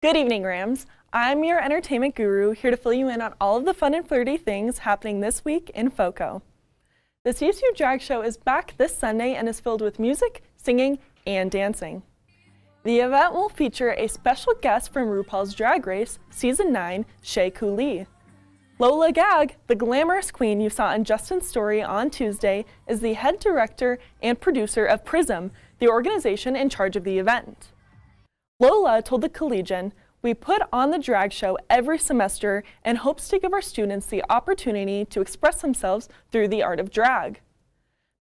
Good evening, Rams. I'm your entertainment guru, here to fill you in on all of the fun and flirty things happening this week in FOCO. The CSU Drag Show is back this Sunday and is filled with music, singing, and dancing. The event will feature a special guest from RuPaul's Drag Race Season 9, Shea Coulee. Lola Gag, the glamorous queen you saw in Justin's story on Tuesday, is the head director and producer of PRISM, the organization in charge of the event. Lola told the Collegian, "We put on the drag show every semester and hopes to give our students the opportunity to express themselves through the art of drag."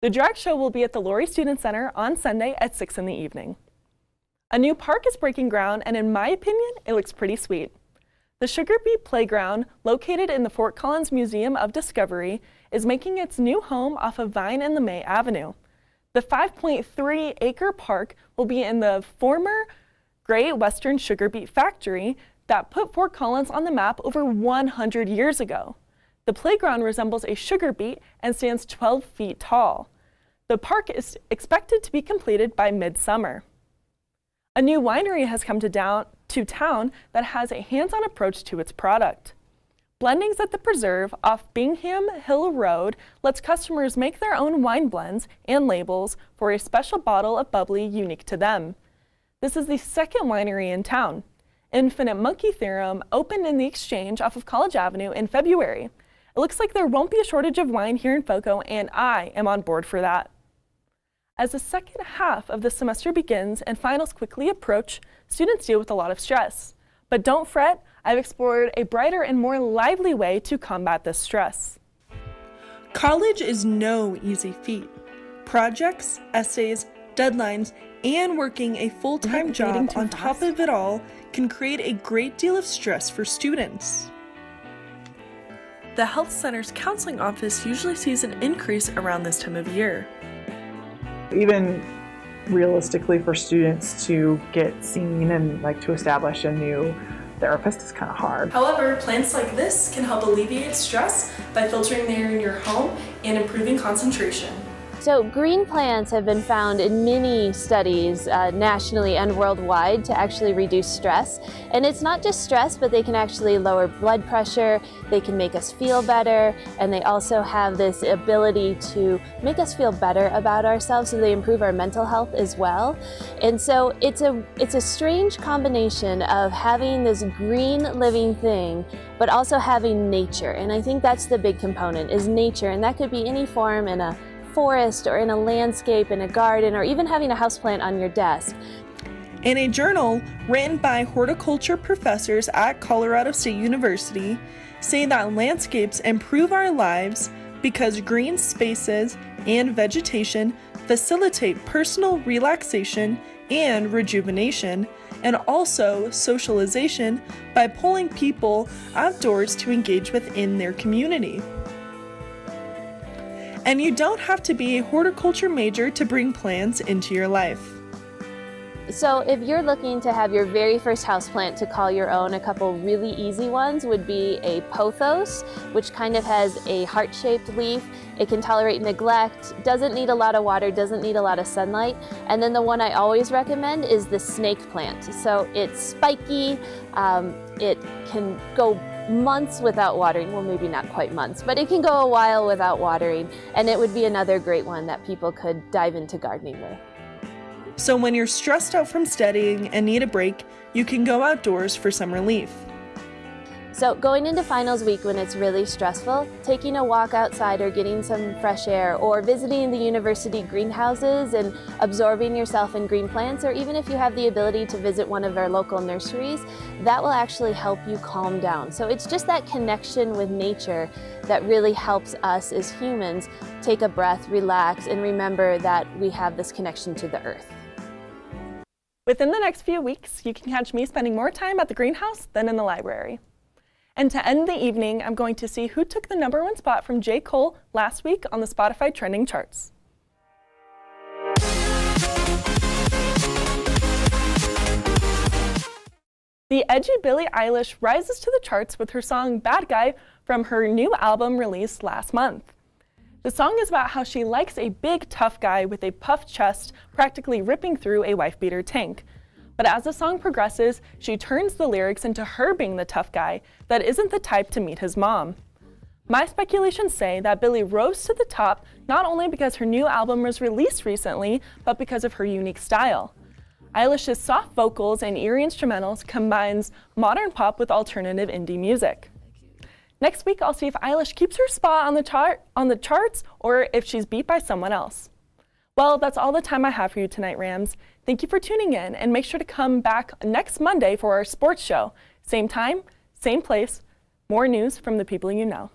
The drag show will be at the Laurie Student Center on Sunday at 6 in the evening. A new park is breaking ground, and in my opinion, it looks pretty sweet. The Sugar Beet Playground, located in the Fort Collins Museum of Discovery, is making its new home off of Vine and LeMay Avenue. The 5.3-acre park will be in the former Great Western Sugar Beet Factory that put Fort Collins on the map over 100 years ago. The playground resembles a sugar beet and stands 12 feet tall. The park is expected to be completed by midsummer. A new winery has come to town that has a hands-on approach to its product. Blendings at the Preserve off Bingham Hill Road lets customers make their own wine blends and labels for a special bottle of bubbly unique to them. This is the second winery in town. Infinite Monkey Theorem opened in the Exchange off of College Avenue in February. It looks like there won't be a shortage of wine here in FOCO, and I am on board for that. As the second half of the semester begins and finals quickly approach, students deal with a lot of stress. But don't fret, I've explored a brighter and more lively way to combat this stress. College is no easy feat. Projects, essays, deadlines, and working a full-time job on top of it all can create a great deal of stress for students. The Health Center's counseling office usually sees an increase around this time of year. Even realistically for students to get seen and to establish a new therapist is kind of hard. However, plants like this can help alleviate stress by filtering the air in your home and improving concentration. So green plants have been found in many studies nationally and worldwide to actually reduce stress. And it's not just stress, but they can actually lower blood pressure, they can make us feel better, and they also have this ability to make us feel better about ourselves, so they improve our mental health as well. And so it's a strange combination of having this green living thing, but also having nature. And I think that's the big component, is nature, and that could be any form in a forest or in a landscape, in a garden, or even having a houseplant on your desk. In a journal written by horticulture professors at Colorado State University, say that landscapes improve our lives because green spaces and vegetation facilitate personal relaxation and rejuvenation, and also socialization by pulling people outdoors to engage within their community. And you don't have to be a horticulture major to bring plants into your life. So if you're looking to have your very first houseplant to call your own, a couple really easy ones would be a pothos, which kind of has a heart-shaped leaf. It can tolerate neglect, doesn't need a lot of water, doesn't need a lot of sunlight. And then the one I always recommend is the snake plant. So it's spiky, it can go months without watering. Well, maybe not quite months, but it can go a while without watering. And it would be another great one that people could dive into gardening with. So when you're stressed out from studying and need a break, you can go outdoors for some relief. So going into finals week when it's really stressful, taking a walk outside or getting some fresh air, or visiting the university greenhouses and absorbing yourself in green plants, or even if you have the ability to visit one of our local nurseries, that will actually help you calm down. So it's just that connection with nature that really helps us as humans take a breath, relax, and remember that we have this connection to the earth. Within the next few weeks, you can catch me spending more time at the greenhouse than in the library. And to end the evening, I'm going to see who took the #1 spot from J. Cole last week on the Spotify trending charts. The edgy Billie Eilish rises to the charts with her song Bad Guy from her new album released last month. The song is about how she likes a big, tough guy with a puffed chest practically ripping through a wife-beater tank. But as the song progresses, she turns the lyrics into her being the tough guy that isn't the type to meet his mom. My speculations say that Billie rose to the top not only because her new album was released recently, but because of her unique style. Eilish's soft vocals and eerie instrumentals combines modern pop with alternative indie music. Next week, I'll see if Eilish keeps her spot on the charts or if she's beat by someone else. Well, that's all the time I have for you tonight, Rams. Thank you for tuning in, and make sure to come back next Monday for our sports show. Same time, same place, more news from the people you know.